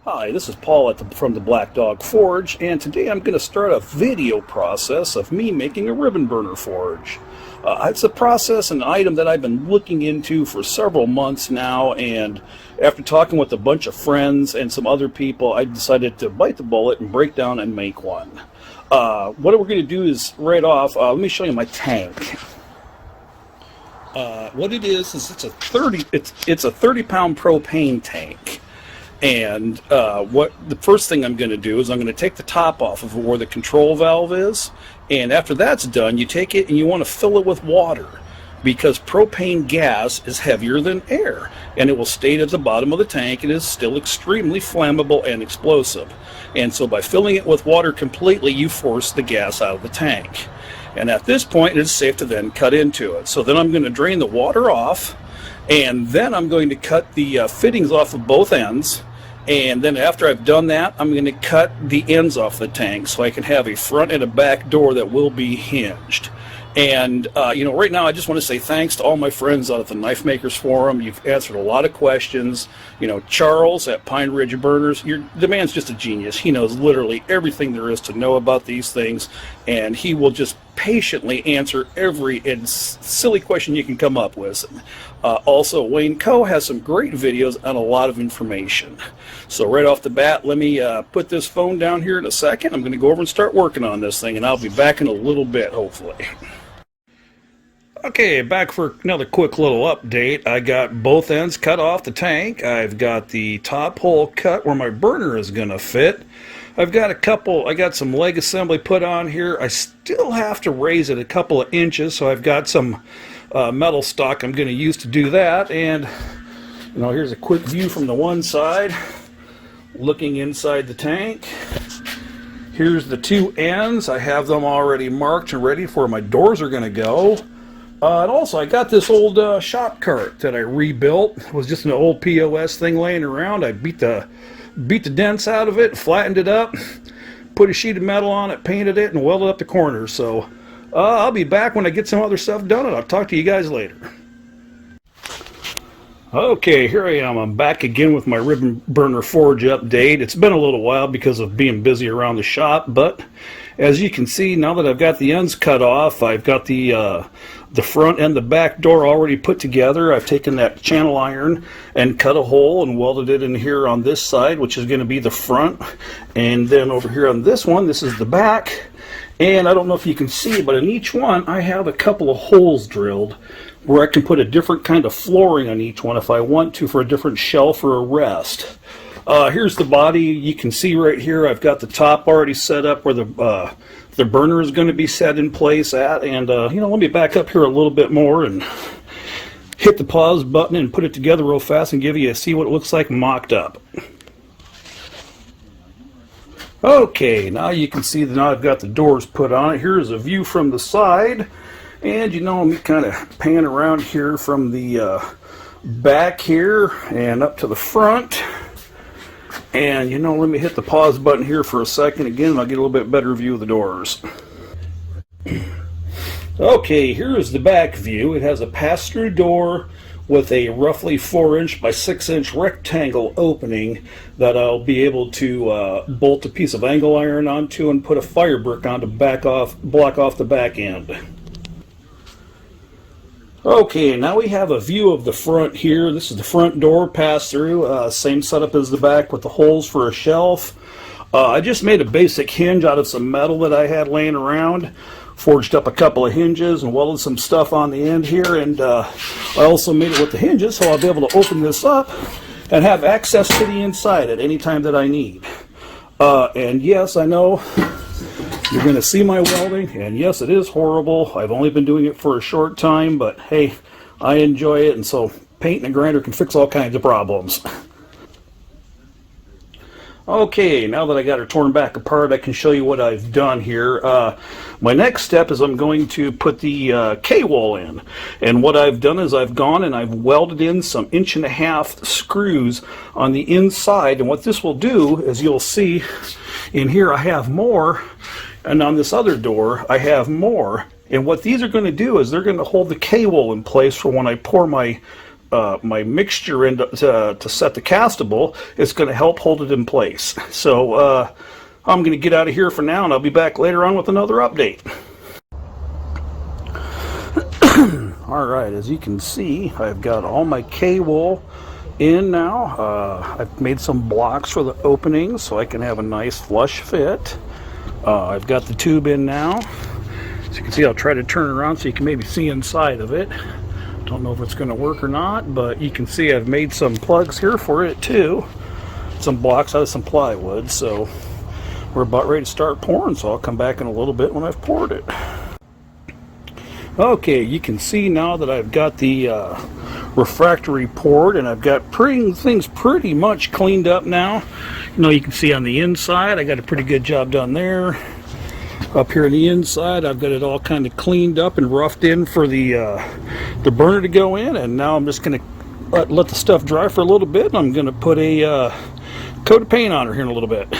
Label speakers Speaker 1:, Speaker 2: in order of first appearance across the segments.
Speaker 1: Hi, this is Paul from the Black Dog Forge, and today I'm going to start a video process of me making a ribbon burner forge. It's a process, an item that I've been looking into for several months now, and after talking with a bunch of friends and some other people, I decided to bite the bullet and break down and make one. What we're going to do is, right off, let me show you my tank. What it is it's a 30-pound propane tank. And what the first thing I'm going to do is I'm going to take the top off of where the control valve is, and after that's done, you take it and you want to fill it with water, because propane gas is heavier than air, and it will stay at the bottom of the tank. It is still extremely flammable and explosive, and so by filling it with water completely, you force the gas out of the tank. And at this point, it is safe to then cut into it. So then I'm going to drain the water off, and then I'm going to cut the fittings off of both ends. And then after I've done that, I'm going to cut the ends off the tank so I can have a front and a back door that will be hinged. And, right now I just want to say thanks to all my friends out at the Knife Makers Forum. You've answered a lot of questions. Charles at Pine Ridge Burners, the man's just a genius. He knows literally everything there is to know about these things, and he will just patiently answer every silly question you can come up with. Also, Wayne Coe has some great videos on a lot of information. So right off the bat, let me put this phone down here in a second. I'm going to go over and start working on this thing, and I'll be back in a little bit, hopefully. Okay, back for another quick little update. I got both ends cut off the tank. I've got the top hole cut where my burner is going to fit. I got some leg assembly put on here. I still have to raise it a couple of inches, so I've got some metal stock I'm going to use to do that. And here's a quick view from the one side, looking inside the tank. Here's the two ends. I have them already marked and ready for where my doors are going to go. And also, I got this old shop cart that I rebuilt. It was just an old POS thing laying around. I beat the dents out of it, flattened it up, put a sheet of metal on it, painted it, and welded up the corners. So I'll be back when I get some other stuff done, and I'll talk to you guys later. Okay, here I am. I'm back again with my ribbon burner forge update. It's been a little while because of being busy around the shop, but as you can see, now that I've got the ends cut off, I've got the front and the back door already put together. I've taken that channel iron and cut a hole and welded it in here on this side, which is going to be the front. And then over here on this one, this is the back. And I don't know if you can see, but in each one, I have a couple of holes drilled where I can put a different kind of flooring on each one if I want to, for a different shelf or a rest. Here's the body. You can see right here I've got the top already set up where the burner is going to be set in place at. And let me back up here a little bit more and hit the pause button and put it together real fast and see what it looks like mocked up. Okay, now you can see that now I've got the doors put on it. Here's a view from the side, and let me kind of pan around here from the back here and up to the front. And let me hit the pause button here for a second again, and I'll get a little bit better view of the doors. Okay, here is the back view. It has a pass-through door with a roughly 4-inch by 6-inch rectangle opening that I'll be able to bolt a piece of angle iron onto and put a fire brick on to block off the back end. Okay, now we have a view of the front here. This is the front door pass-through, same setup as the back with the holes for a shelf. I just made a basic hinge out of some metal that I had laying around, forged up a couple of hinges and welded some stuff on the end here, and I also made it with the hinges so I'll be able to open this up and have access to the inside at any time that I need. And yes, I know you're going to see my welding, and yes, it is horrible. I've only been doing it for a short time, but hey, I enjoy it, and so paint and a grinder can fix all kinds of problems. Okay, now that I got her torn back apart, I can show you what I've done here. My next step is I'm going to put the K-wall in. And what I've done is I've gone and I've welded in some 1.5 inch screws on the inside. And what this will do is, you'll see in here I have more, and on this other door I have more. And what these are going to do is they're going to hold the K-wall in place for when I pour my my mixture in to set the castable is going to help hold it in place. So I'm going to get out of here for now, and I'll be back later on with another update. Alright, as you can see, I've got all my K-wool in now. I've made some blocks for the openings so I can have a nice flush fit. I've got the tube in now. As you can see, I'll try to turn it around so you can maybe see inside of it. Don't know if it's going to work or not, but you can see I've made some plugs here for it too. Some blocks out of some plywood, so we're about ready to start pouring, so I'll come back in a little bit when I've poured it. Okay, you can see now that I've got the refractory poured, and I've got things pretty much cleaned up now. You know, you can see on the inside I got a pretty good job done there. Up here on the inside I've got it all kind of cleaned up and roughed in for the burner to go in, and now I'm just going to let the stuff dry for a little bit, and I'm going to put a coat of paint on her here in a little bit.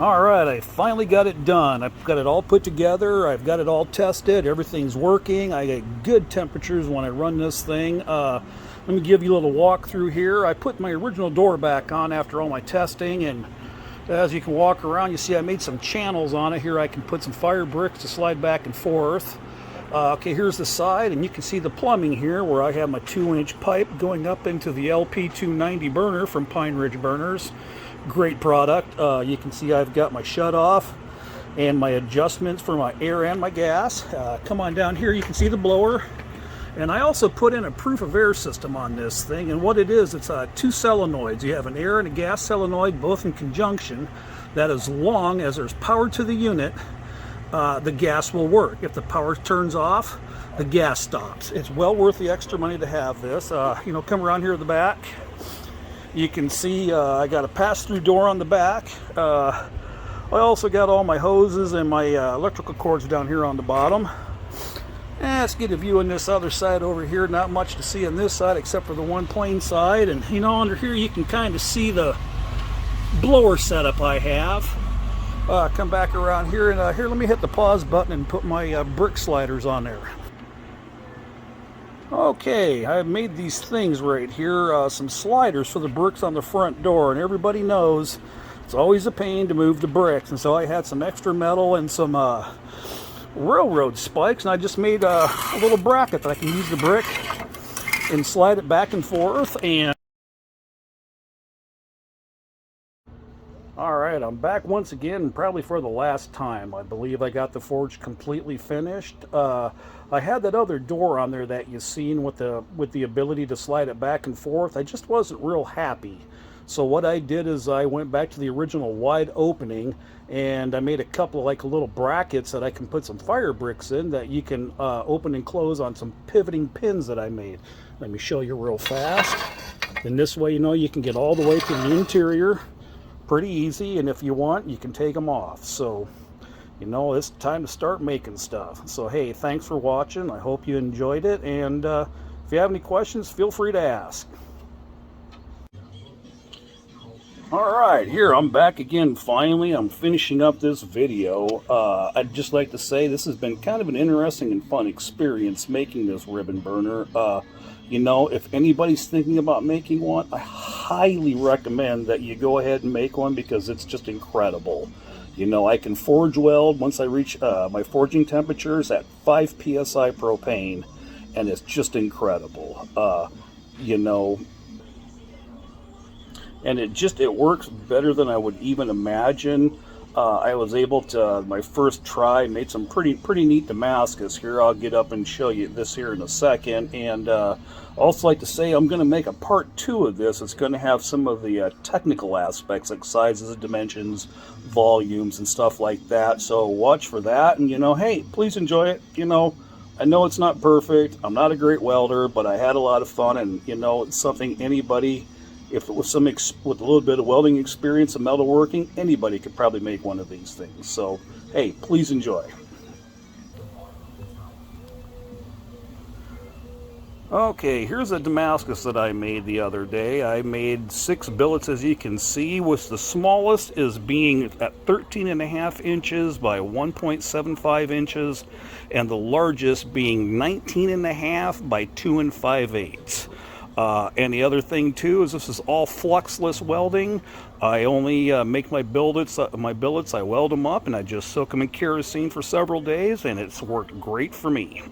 Speaker 1: Alright, I finally got it done. I've got it all put together. I've got it all tested. Everything's working. I get good temperatures when I run this thing. Let me give you a little walk through here. I put my original door back on after all my testing, and as you can walk around, you see I made some channels on it. Here I can put some fire bricks to slide back and forth. Okay, here's the side, and you can see the plumbing here where I have my 2-inch pipe going up into the LP290 burner from Pine Ridge Burners. Great product. You can see I've got my shut off and my adjustments for my air and my gas. Come on down here, you can see the blower, and I also put in a proof of air system on this thing, and what it is, it's 2 solenoids. You have an air and a gas solenoid both in conjunction, that as long as there's power to the unit, the gas will work. If the power turns off, the gas stops. It's well worth the extra money to have this. You know, come around here at the back. You can see I got a pass-through door on the back. I also got all my hoses and my electrical cords down here on the bottom. And let's get a view on this other side over here. Not much to see on this side except for the one plain side. And you know, under here you can kind of see the blower setup I have. Come back around here, and here, let me hit the pause button and put my brick sliders on there. Okay, I've made these things right here, some sliders for the bricks on the front door, and everybody knows it's always a pain to move the bricks, and so I had some extra metal and some railroad spikes, and I just made a little bracket that I can use the brick and slide it back and forth. And alright, I'm back once again, probably for the last time. I believe I got the forge completely finished. I had that other door on there that you've seen with the ability to slide it back and forth. I just wasn't real happy. So what I did is I went back to the original wide opening, and I made a couple of like little brackets that I can put some fire bricks in that you can open and close on some pivoting pins that I made. Let me show you real fast. And this way, you know, you can get all the way to the interior pretty easy, and if you want, you can take them off. So, you know, it's time to start making stuff. So hey, thanks for watching. I hope you enjoyed it, and if you have any questions, feel free to ask. Alright, here I'm back again finally. I'm finishing up this video. I'd just like to say this has been kind of an interesting and fun experience making this ribbon burner. You know, if anybody's thinking about making one, I highly recommend that you go ahead and make one, because it's just incredible. You know, I can forge weld once I reach my forging temperatures at 5 psi propane, and it's just incredible. You know, and it works better than I would even imagine. I was able to, my first try, made some pretty neat Damascus. Here, I'll get up and show you this here in a second. And also like to say, I'm going to make a part 2 of this. It's going to have some of the technical aspects, like sizes, dimensions, volumes, and stuff like that. So watch for that. And, you know, hey, please enjoy it. You know, I know it's not perfect. I'm not a great welder, but I had a lot of fun. And, you know, it's something anybody, if it was with a little bit of welding experience and metalworking, anybody could probably make one of these things. So, hey, please enjoy. Okay, here's a Damascus that I made the other day. I made 6 billets, as you can see, with the smallest is being at 13.5 inches by 1.75 inches, and the largest being 19.5 by 2 5/8. And the other thing too is this is all fluxless welding. I only make my billets. I weld them up and I just soak them in kerosene for several days, and it's worked great for me.